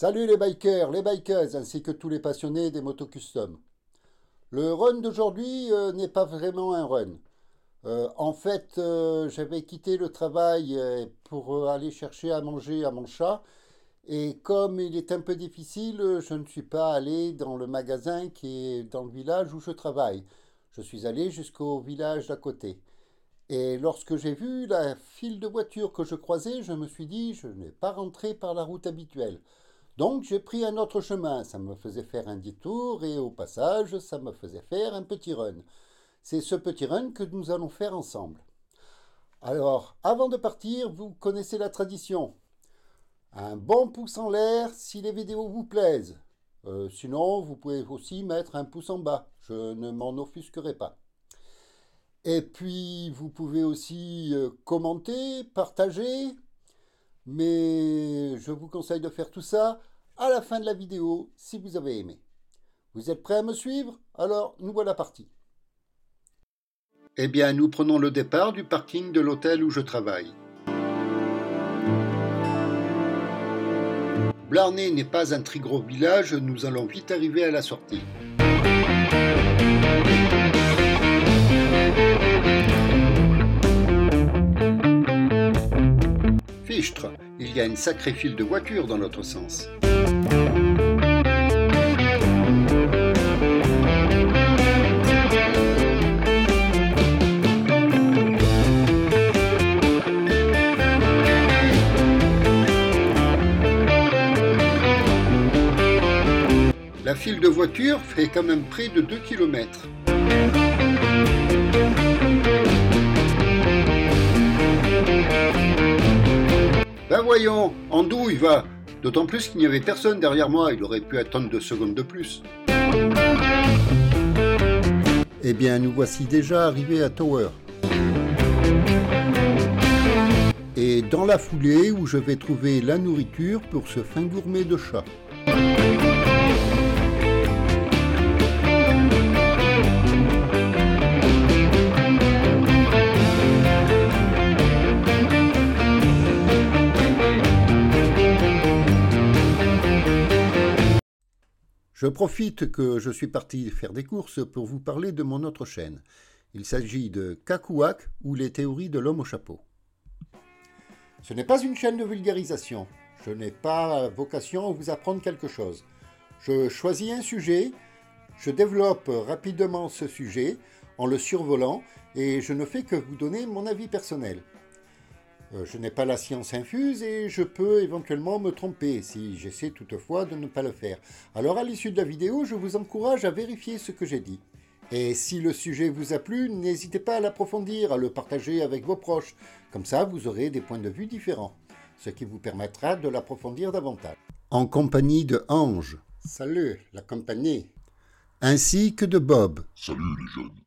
Salut les bikers, les bikeuses, ainsi que tous les passionnés des motos custom. Le run d'aujourd'hui n'est pas vraiment un run. J'avais quitté le travail pour aller chercher à manger à mon chat. Et comme il est un peu difficile, je ne suis pas allé dans le magasin qui est dans le village où je travaille. Je suis allé jusqu'au village d'à côté. Et lorsque j'ai vu la file de voitures que je croisais, je me suis dit, je n'ai pas rentré par la route habituelle. Donc j'ai pris un autre chemin, ça me faisait faire un détour et au passage, ça me faisait faire un petit run. C'est ce petit run que nous allons faire ensemble. Alors, avant de partir, vous connaissez la tradition. Un bon pouce en l'air si les vidéos vous plaisent. Sinon, vous pouvez aussi mettre un pouce en bas, je ne m'en offusquerai pas. Et puis, vous pouvez aussi commenter, partager, mais je vous conseille de faire tout ça à la fin de la vidéo si vous avez aimé. Vous êtes prêts à me suivre? Alors, nous voilà partis. Eh bien, nous prenons le départ du parking de l'hôtel où je travaille. Blarney n'est pas un très gros village, nous allons vite arriver à la sortie. Fichtre, il y a une sacrée file de voitures dans l'autre sens. La file de voitures fait quand même près de 2 km. Ben voyons, Andouille va. D'autant plus qu'il n'y avait personne derrière moi, il aurait pu attendre 2 secondes de plus. Eh bien, nous voici déjà arrivés à Tower. Et dans la foulée où je vais trouver la nourriture pour ce fin gourmet de chat. Je profite que je suis parti faire des courses pour vous parler de mon autre chaîne. Il s'agit de Cacouac ou les théories de l'homme au chapeau. Ce n'est pas une chaîne de vulgarisation. Je n'ai pas vocation à vous apprendre quelque chose. Je choisis un sujet, je développe rapidement ce sujet en le survolant et je ne fais que vous donner mon avis personnel. Je n'ai pas la science infuse et je peux éventuellement me tromper si j'essaie toutefois de ne pas le faire. Alors à l'issue de la vidéo, je vous encourage à vérifier ce que j'ai dit. Et si le sujet vous a plu, n'hésitez pas à l'approfondir, à le partager avec vos proches. Comme ça, vous aurez des points de vue différents, ce qui vous permettra de l'approfondir davantage. En compagnie de Ange. Salut, la compagnie. Ainsi que de Bob. Salut les jeunes.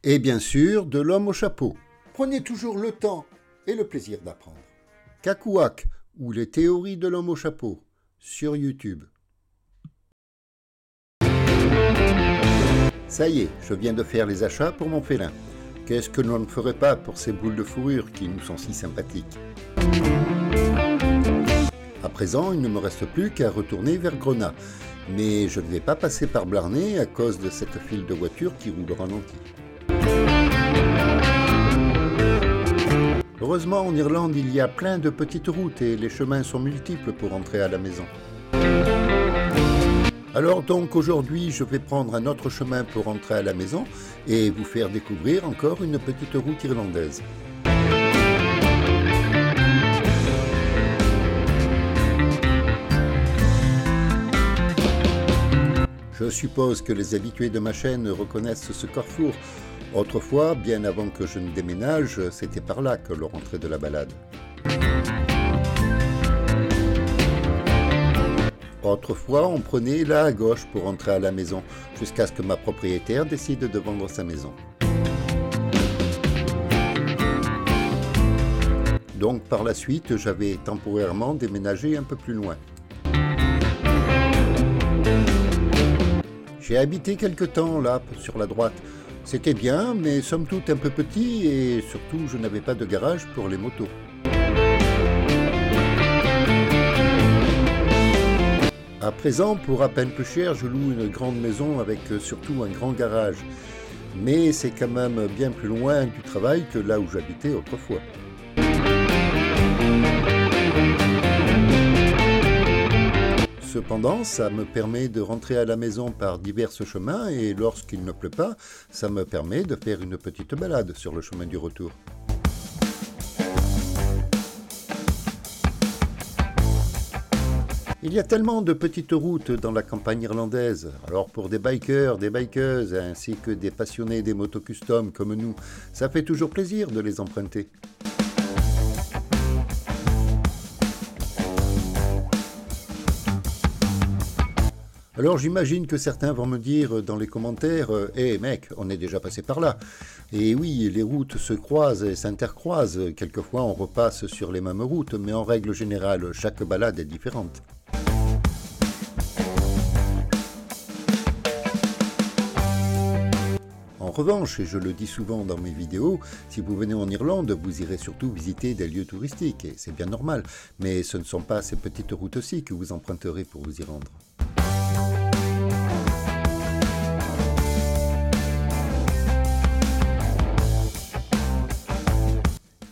Et bien sûr, de l'homme au chapeau. Prenez toujours le temps et le plaisir d'apprendre. Cacouac ou les théories de l'homme au chapeau sur YouTube. Ça y est, je viens de faire les achats pour mon félin. Qu'est-ce que l'on ne ferait pas pour ces boules de fourrure qui nous sont si sympathiques? À présent, il ne me reste plus qu'à retourner vers Grenat. Mais je ne vais pas passer par Blarney à cause de cette file de voitures qui roule ralenti. Heureusement, en Irlande, il y a plein de petites routes et les chemins sont multiples pour entrer à la maison. Alors donc aujourd'hui, je vais prendre un autre chemin pour entrer à la maison et vous faire découvrir encore une petite route irlandaise. Je suppose que les habitués de ma chaîne reconnaissent ce carrefour. Autrefois, bien avant que je ne déménage, c'était par là que l'on rentrait de la balade. Autrefois, on prenait là à gauche pour entrer à la maison, jusqu'à ce que ma propriétaire décide de vendre sa maison. Donc par la suite, j'avais temporairement déménagé un peu plus loin. J'ai habité quelque temps là, sur la droite. C'était bien, mais somme toute un peu petit et surtout je n'avais pas de garage pour les motos. À présent, pour à peine plus cher, je loue une grande maison avec surtout un grand garage. Mais c'est quand même bien plus loin du travail que là où j'habitais autrefois. Cependant, ça me permet de rentrer à la maison par divers chemins et lorsqu'il ne pleut pas, ça me permet de faire une petite balade sur le chemin du retour. Il y a tellement de petites routes dans la campagne irlandaise, alors pour des bikers, des bikeuses, ainsi que des passionnés des motos custom comme nous, ça fait toujours plaisir de les emprunter. Alors j'imagine que certains vont me dire dans les commentaires « Eh mec, on est déjà passé par là ». Et oui, les routes se croisent et s'intercroisent, quelquefois on repasse sur les mêmes routes, mais en règle générale, chaque balade est différente. En revanche, et je le dis souvent dans mes vidéos, si vous venez en Irlande, vous irez surtout visiter des lieux touristiques, et c'est bien normal, mais ce ne sont pas ces petites routes-ci que vous emprunterez pour vous y rendre.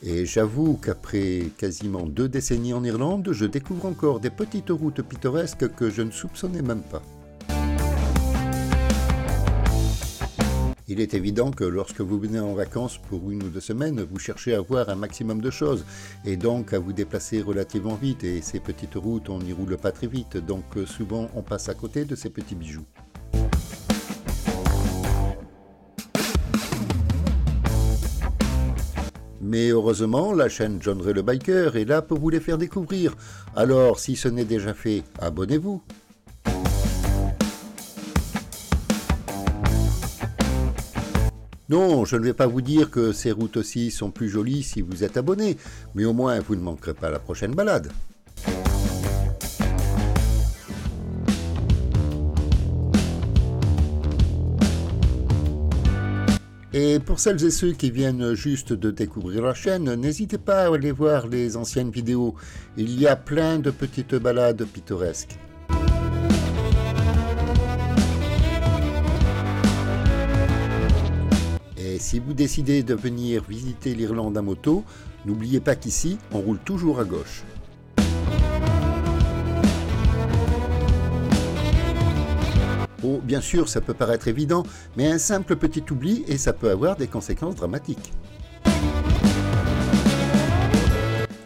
Et j'avoue qu'après quasiment 2 décennies en Irlande, je découvre encore des petites routes pittoresques que je ne soupçonnais même pas. Il est évident que lorsque vous venez en vacances pour 1 ou 2 semaines, vous cherchez à voir un maximum de choses et donc à vous déplacer relativement vite. Et ces petites routes, on n'y roule pas très vite, donc souvent on passe à côté de ces petits bijoux. Mais heureusement, la chaîne John Ray le Biker est là pour vous les faire découvrir. Alors, si ce n'est déjà fait, abonnez-vous. Non, je ne vais pas vous dire que ces routes aussi sont plus jolies si vous êtes abonné, mais au moins vous ne manquerez pas la prochaine balade. Et pour celles et ceux qui viennent juste de découvrir la chaîne, n'hésitez pas à aller voir les anciennes vidéos. Il y a plein de petites balades pittoresques. Et si vous décidez de venir visiter l'Irlande à moto, n'oubliez pas qu'ici, on roule toujours à gauche. Oh, bien sûr, ça peut paraître évident, mais un simple petit oubli et ça peut avoir des conséquences dramatiques.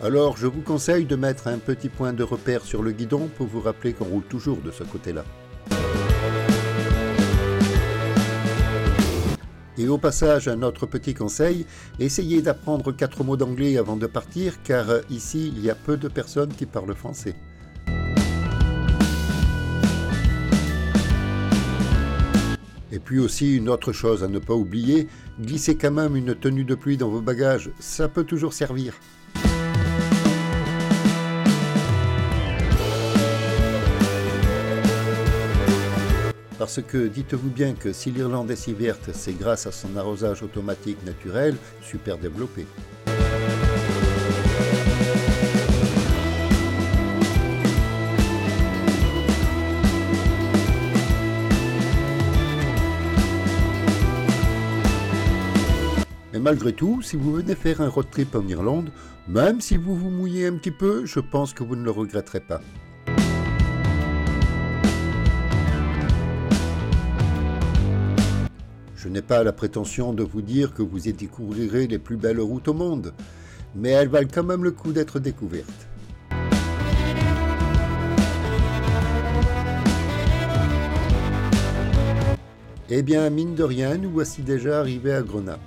Alors, je vous conseille de mettre un petit point de repère sur le guidon pour vous rappeler qu'on roule toujours de ce côté-là. Et au passage, un autre petit conseil, essayez d'apprendre 4 mots d'anglais avant de partir, car ici, il y a peu de personnes qui parlent français. Et puis aussi, une autre chose à ne pas oublier, glissez quand même une tenue de pluie dans vos bagages, ça peut toujours servir. Parce que dites-vous bien que si l'Irlande est si verte, c'est grâce à son arrosage automatique naturel, super développé. Mais malgré tout, si vous venez faire un road trip en Irlande, même si vous vous mouillez un petit peu, je pense que vous ne le regretterez pas. Je n'ai pas la prétention de vous dire que vous y découvrirez les plus belles routes au monde, mais elles valent quand même le coup d'être découvertes. Eh bien, mine de rien, nous voici déjà arrivés à Grenat.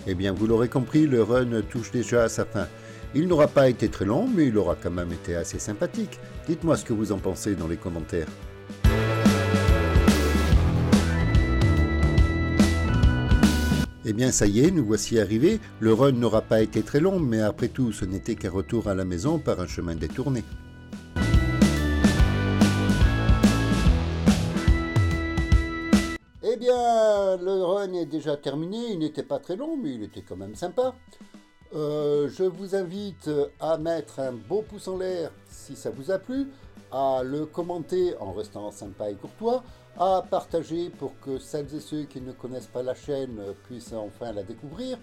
Eh bien, vous l'aurez compris, le run touche déjà à sa fin. Il n'aura pas été très long, mais il aura quand même été assez sympathique. Dites-moi ce que vous en pensez dans les commentaires. Eh bien, ça y est, nous voici arrivés. Le run n'aura pas été très long, mais après tout, ce n'était qu'un retour à la maison par un chemin détourné. Eh bien, le run est déjà terminé. Il n'était pas très long, mais il était quand même sympa. Je vous invite à mettre un beau pouce en l'air si ça vous a plu, à le commenter en restant sympa et courtois, à partager pour que celles et ceux qui ne connaissent pas la chaîne puissent enfin la découvrir.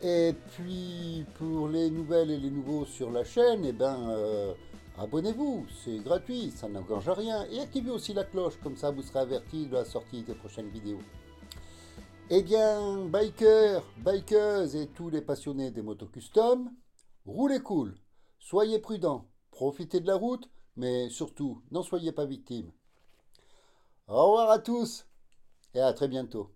Et puis pour les nouvelles et les nouveaux sur la chaîne, abonnez-vous, c'est gratuit, ça n'engage à rien. Et activez aussi la cloche, comme ça vous serez averti de la sortie des prochaines vidéos. Eh bien, bikers, bikeuses et tous les passionnés des motos custom, roulez cool, soyez prudents, profitez de la route, mais surtout, n'en soyez pas victimes. Au revoir à tous et à très bientôt.